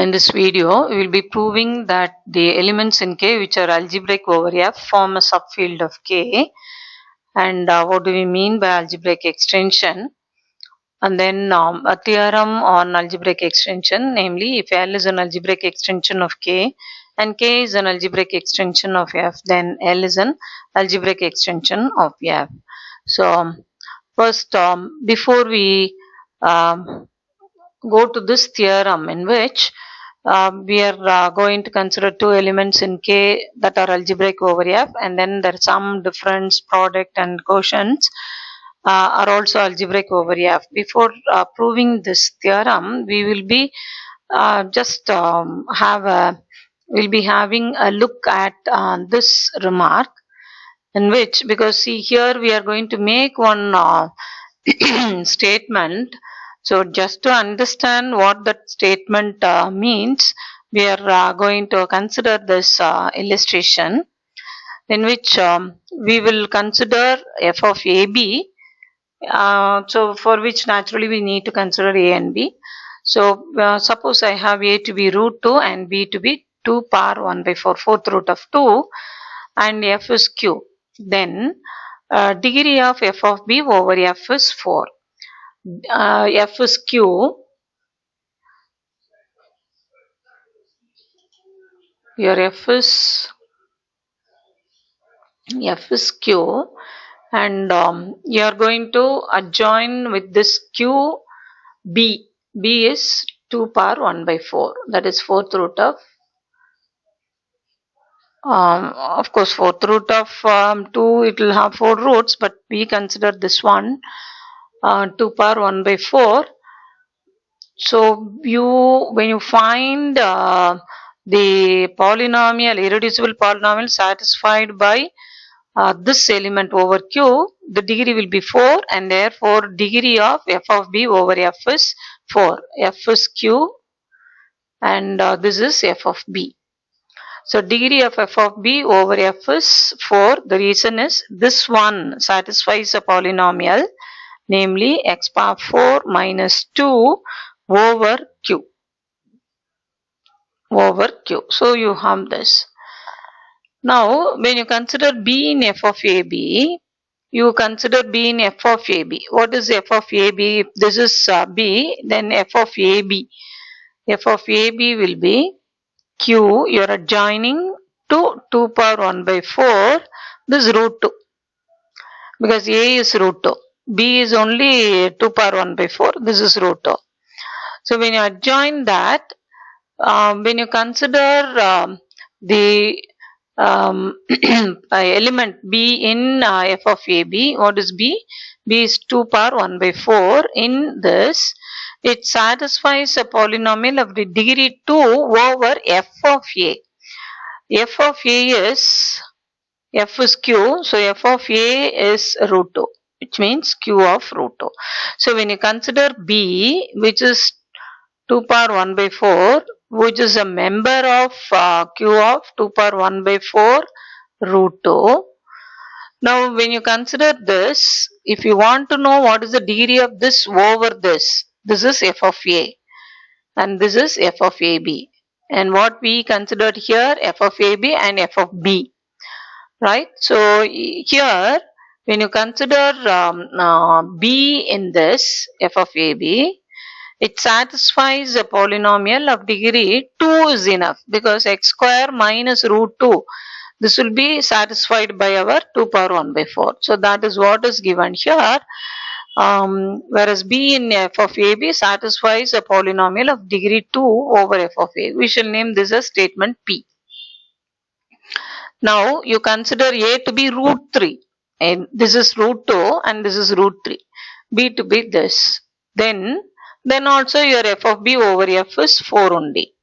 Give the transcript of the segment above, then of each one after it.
In this video, we will be proving that the elements in K which are algebraic over F form a subfield of K. And what do we mean by algebraic extension? And then a theorem on algebraic extension, namely if L is an algebraic extension of K and K is an algebraic extension of F, then L is an algebraic extension of F. So first, before we go to this theorem, in which we are going to consider two elements in K that are algebraic over F, and then there are some difference, product and quotients are also algebraic over F. Before proving this theorem, we will be we'll be having a look at this remark, in which, because see here we are going to make one statement. So just to understand what that statement means, we are going to consider this illustration, in which we will consider f of ab. So for which naturally we need to consider a and b. So suppose I have a to be root 2 and b to be 2 power 1 by 4, fourth root of 2, and f is q. Then degree of f of b over f is 4. F is q. Your f is q, and you are going to adjoin with this q b. B is 2 power 1 by 4. That is fourth root of course fourth root of 2. It will have 4 roots, but we consider this one 2 power 1 by 4. So when you find the polynomial, irreducible polynomial satisfied by this element over q, the degree will be 4, and therefore degree of f of b over f is 4. F is q, and this is f of b. So degree of f of b over f is 4. The reason is this one satisfies a polynomial, namely x power 4 minus 2 over q. So you have this. Now when you consider b in f of ab, you consider b in f of ab. What is f of ab? If this is b, then f of ab. F of ab will be q. You are adjoining to 2 power 1 by 4. This is root 2. Because a is root 2. B is only 2 power 1 by 4. This is root 2. So when you adjoin that, when you consider the element b in f of ab, what is b? B is 2 power 1 by 4. In this, it satisfies a polynomial of the degree 2 over f of a. F of a is, f is q, so f of a is root 2, which means q of root 2. So when you consider b, which is 2 power 1 by 4, which is a member of q of 2 power 1 by 4 root 2. Now when you consider this, if you want to know what is the degree of this over this is f of a, and this is f of ab. And what we considered here, f of ab and f of b. Right? So here when you consider b in this f of ab, it satisfies a polynomial of degree 2 is enough, because x square minus root 2, this will be satisfied by our 2 power 1 by 4. So that is what is given here. Whereas b in f of ab satisfies a polynomial of degree 2 over f of a. We shall name this as statement P. Now you consider a to be root 3, and this is root 2 and this is root 3. B to be this. Then also your f of b over f is 4 only.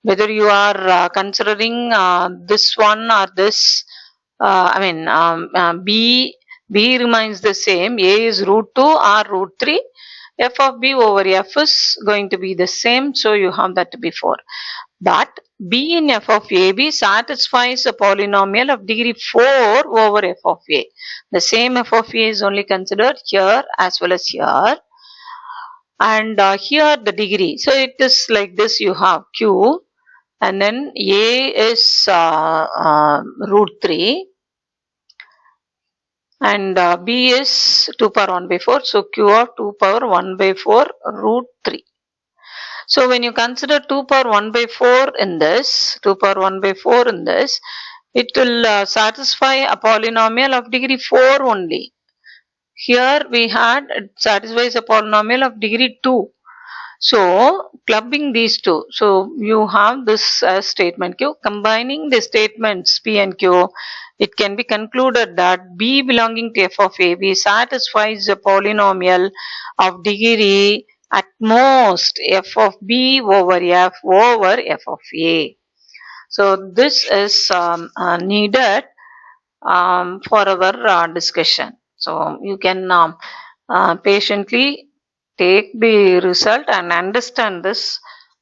Whether you are considering this one or this, b remains the same. A is root 2 or root 3. F of b over f is going to be the same, so you have that to be 4. But b in f of ab satisfies a polynomial of degree 4 over f of a. The same f of a is only considered here as well as here. and here the degree. So it is like this, you have Q and then A is root 3 and B is 2 power 1 by 4. So Q of 2 power 1 by 4 root 3. So when you consider 2 power 1 by 4 in this, 2 power 1 by 4 in this, it will satisfy a polynomial of degree 4 only. Here we had, it satisfies a polynomial of degree 2. So clubbing these two, so you have this statement Q. Combining the statements P and Q, it can be concluded that B belonging to f of AB satisfies a polynomial of degree at most f of B over f of A. So this is needed for our discussion. So you can patiently take the result and understand this.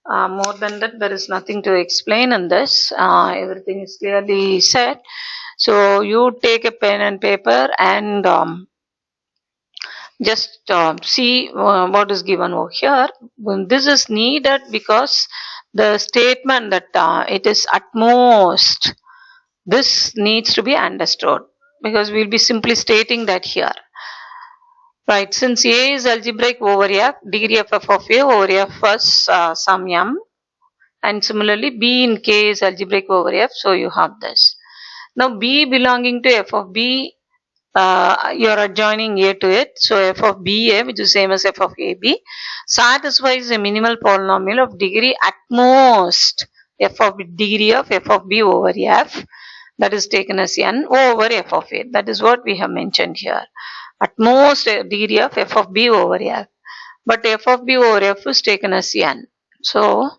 More than that, there is nothing to explain in this. Everything is clearly said. So you take a pen and paper and just see what is given over here. This is needed because the statement that it is at most, this needs to be understood because we'll be simply stating that here. Right, since A is algebraic over F, degree of f of A over F was some m, and similarly B in K is algebraic over F, so you have this. Now B belonging to f of B, you are adjoining A to it, so f of BA, which is same as f of AB, satisfies a minimal polynomial of degree at most f of degree of f of B over F, that is taken as n over f of A. That is what we have mentioned here. At most degree of f of B over F, but f of B over F is taken as n. So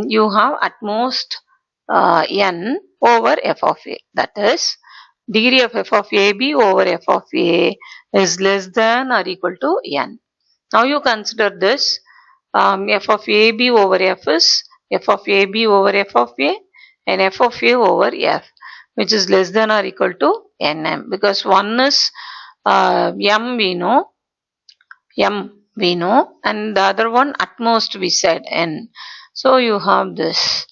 you have at most n over f of A. That is, degree of f of AB over f of A is less than or equal to n. Now you consider this, f of AB over F is f of AB over f of A and f of A over F, which is less than or equal to nm, because one is m we know, and the other one at most we said n. So you have this.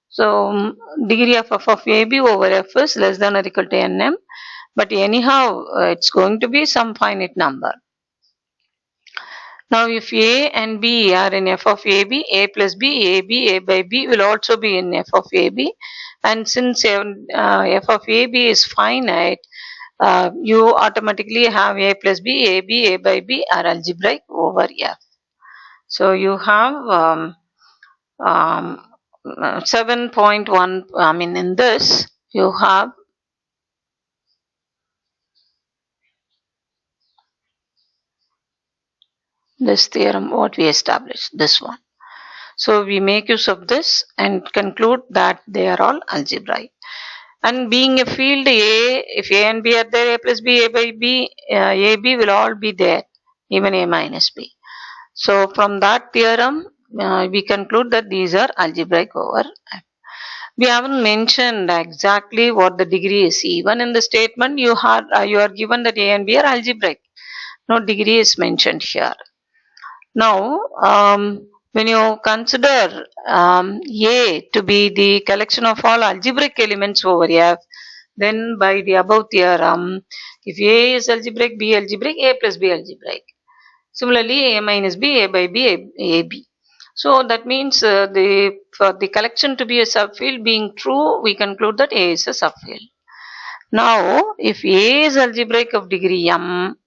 So degree of f of AB over F is less than or equal to nm, but anyhow it's going to be some finite number. Now if A and B are in f of AB, A plus B, AB, A by B will also be in f of AB, and since f of AB is finite, you automatically have A plus B, AB, A by B are algebraic over F. So you have 7.1, I mean in this you have this theorem what we established, this one. So we make use of this and conclude that they are all algebraic. And being a field A, if A and B are there, A plus B, A by B, AB will all be there, even A minus B. So from that theorem, we conclude that these are algebraic over F. We haven't mentioned exactly what the degree is. Even in the statement, you are given that A and B are algebraic. No degree is mentioned here. Now, when you consider A to be the collection of all algebraic elements over F, then by the above theorem, if A is algebraic, B algebraic, A plus B algebraic. Similarly, A minus B, A by B, AB. So that means for the collection to be a subfield being true, we conclude that A is a subfield. Now, if A is algebraic of degree m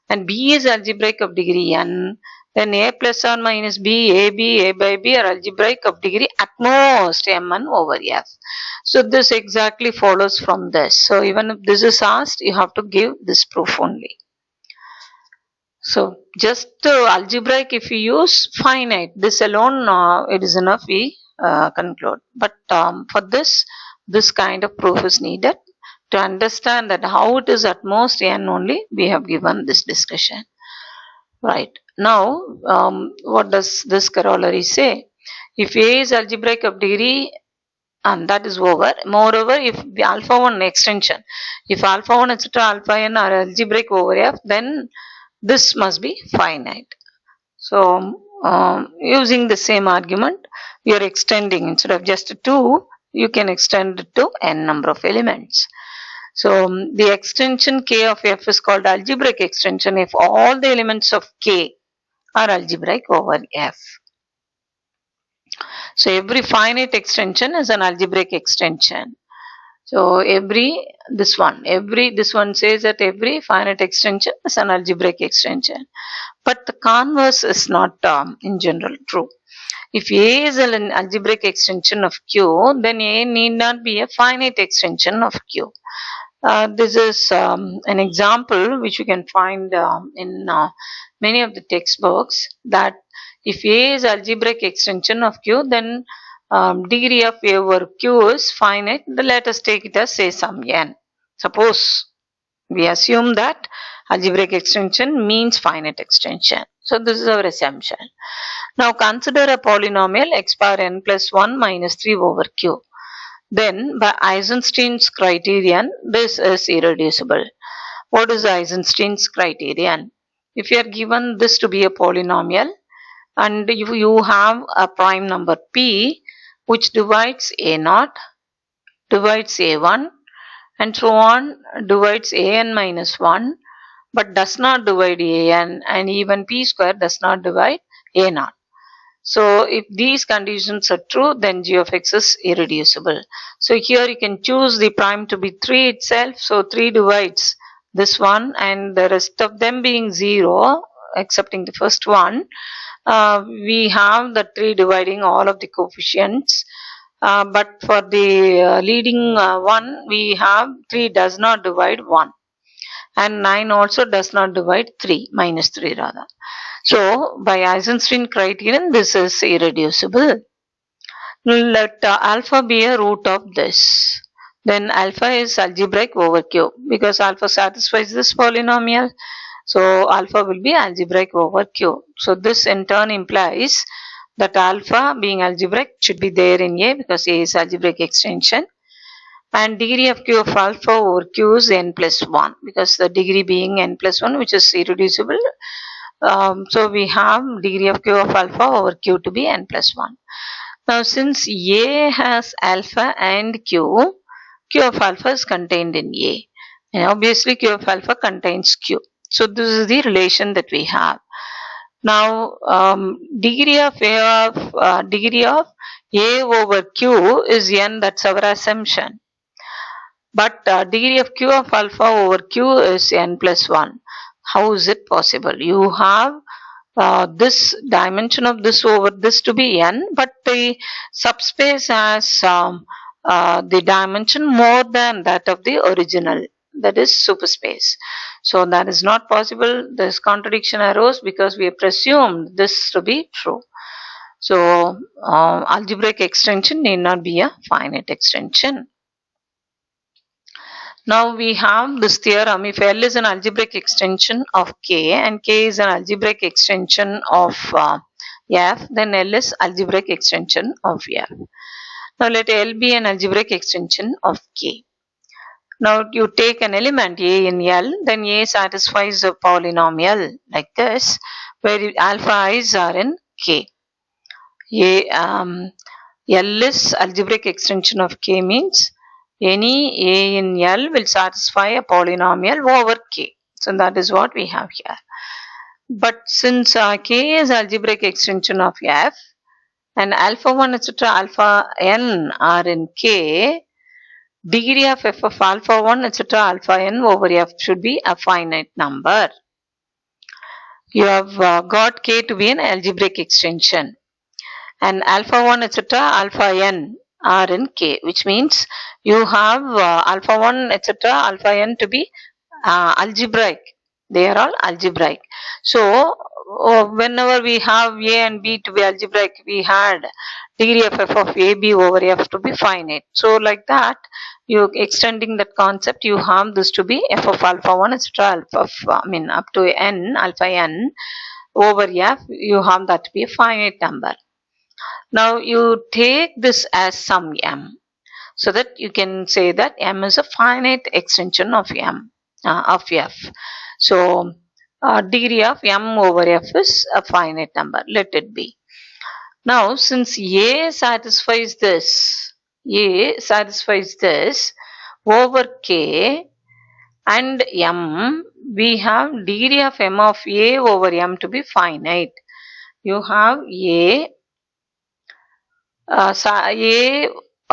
and B is algebraic of degree n, then A plus or minus B, AB, A by B are algebraic of degree at most m1 over F. So this exactly follows from this. So even if this is asked, you have to give this proof only. So just algebraic, if you use finite, this alone it is enough we conclude. But for this kind of proof is needed to understand that how it is at most n only, we have given this discussion. Right. Now, what does this corollary say? If A is algebraic of degree, and that is over. Moreover, if the alpha 1 extension, if alpha 1 etc. alpha n are algebraic over F, then this must be finite. So using the same argument, you are extending, instead of just 2, you can extend it to n number of elements. So the extension K of F is called algebraic extension if all the elements of K are algebraic over F. So every finite extension is an algebraic extension. So this one says that every finite extension is an algebraic extension. But the converse is not in general true. If A is an algebraic extension of Q, then A need not be a finite extension of Q. This is an example which you can find in many of the textbooks, that if A is algebraic extension of Q, then degree of A over Q is finite. Let us take it as, say, some n. Suppose we assume that algebraic extension means finite extension. So this is our assumption. Now consider a polynomial x power n plus 1 minus 3 over Q. Then by Eisenstein's criterion, this is irreducible. What is Eisenstein's criterion? If you are given this to be a polynomial and you have a prime number p which divides a0, divides a1 and so on, divides an minus 1 but does not divide an, and even p square does not divide a0. So if these conditions are true, then g of x is irreducible. So here you can choose the prime to be 3 itself. So 3 divides this one, and the rest of them being 0 excepting the first one, we have the 3 dividing all of the coefficients. But for the leading one, we have 3 does not divide 1 and 9 also does not divide 3, minus 3 rather. So by Eisenstein criterion, this is irreducible. Let alpha be a root of this. Then alpha is algebraic over Q because alpha satisfies this polynomial. So alpha will be algebraic over Q. So this in turn implies that alpha being algebraic should be there in A because A is algebraic extension. And degree of Q of alpha over Q is n plus 1 because the degree being n plus 1, which is irreducible. So we have degree of Q of alpha over Q to be n plus 1. Now since A has alpha and Q, Q of alpha is contained in A. And obviously Q of alpha contains Q. So this is the relation that we have. Now degree of A over Q is n, that's our assumption. But degree of Q of alpha over Q is n plus 1. How is it possible? You have this dimension of this over this to be n, but the subspace has the dimension more than that of the original, that is superspace. So that is not possible. This contradiction arose because we presumed this to be true. So algebraic extension need not be a finite extension. Now we have this theorem: if L is an algebraic extension of K and K is an algebraic extension of F, then L is algebraic extension of F. Now let L be an algebraic extension of K. Now you take an element A in L, then A satisfies a polynomial like this, where alpha i's are in K. L is algebraic extension of K means any A in L will satisfy a polynomial over K. So that is what we have here. But since K is algebraic extension of F and alpha 1 etc. alpha n are in K, degree of f of alpha 1 etc. alpha n over F should be a finite number. You have got K to be an algebraic extension and alpha 1 etc. alpha n are in K, which means you have alpha 1 etc. alpha n to be algebraic. They are all algebraic. So whenever we have A and B to be algebraic, we had degree of f of AB over F to be finite. So like that, you extending that concept, you have this to be f of alpha 1 etc. alpha of, up to n, alpha n over F, you have that to be a finite number. Now you take this as some m, so that you can say that m is a finite extension of m of F. So degree of m over f is a finite number. Let it be. Now, since A satisfies this over K and M, we have degree of m of A over M to be finite. You have A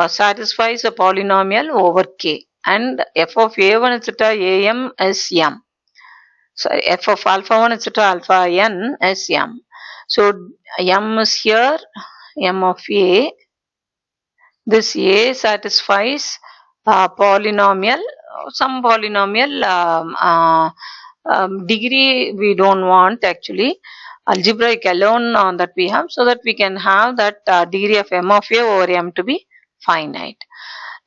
satisfies a polynomial over K and f of A1 etc. Am is M. So f of alpha 1 etc. alpha n is M. So M is here, M of A. This A satisfies polynomial, some polynomial degree we don't want actually, algebraic alone that we have, so that we can have that degree of m of A over M to be finite.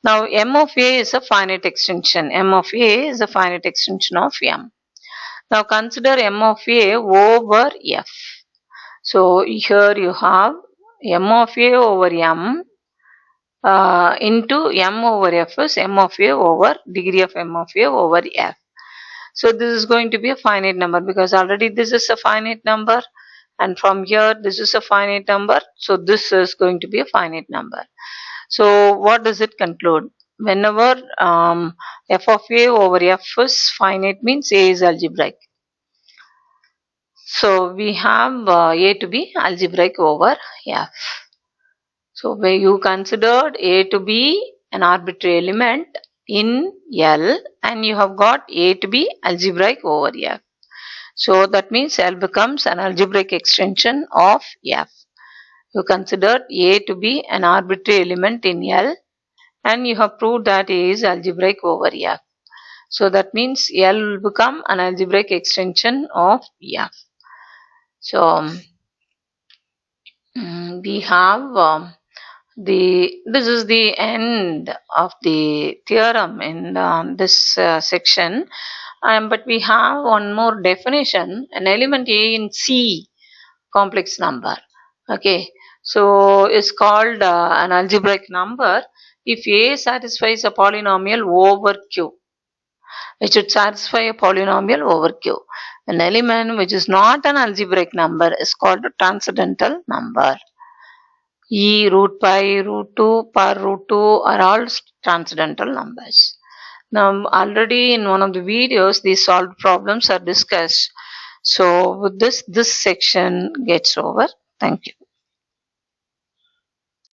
Now m of A is a finite extension. M of A is a finite extension of M. Now consider m of A over F. So here you have m of A over M into m over f is m of A over degree of m of A over f. So this is going to be a finite number because already this is a finite number, and from here this is a finite number, so this is going to be a finite number. So what does it conclude? Whenever f of A over f is finite means A is algebraic. So we have A to be algebraic over f. So where you considered A to be an arbitrary element in L and you have got A to be algebraic over F. So that means L becomes an algebraic extension of F. You considered A to be an arbitrary element in L and you have proved that A is algebraic over F. So that means L will become an algebraic extension of F. So we have this is the end of the theorem in this section, but we have one more definition, an element A in C complex number. Okay, so it's called an algebraic number if A satisfies a polynomial over Q. It should satisfy a polynomial over Q. An element which is not an algebraic number is called a transcendental number. E, root pi, root 2, per root 2 are all transcendental numbers. Now already in one of the videos these solved problems are discussed. So with this section gets over. Thank you.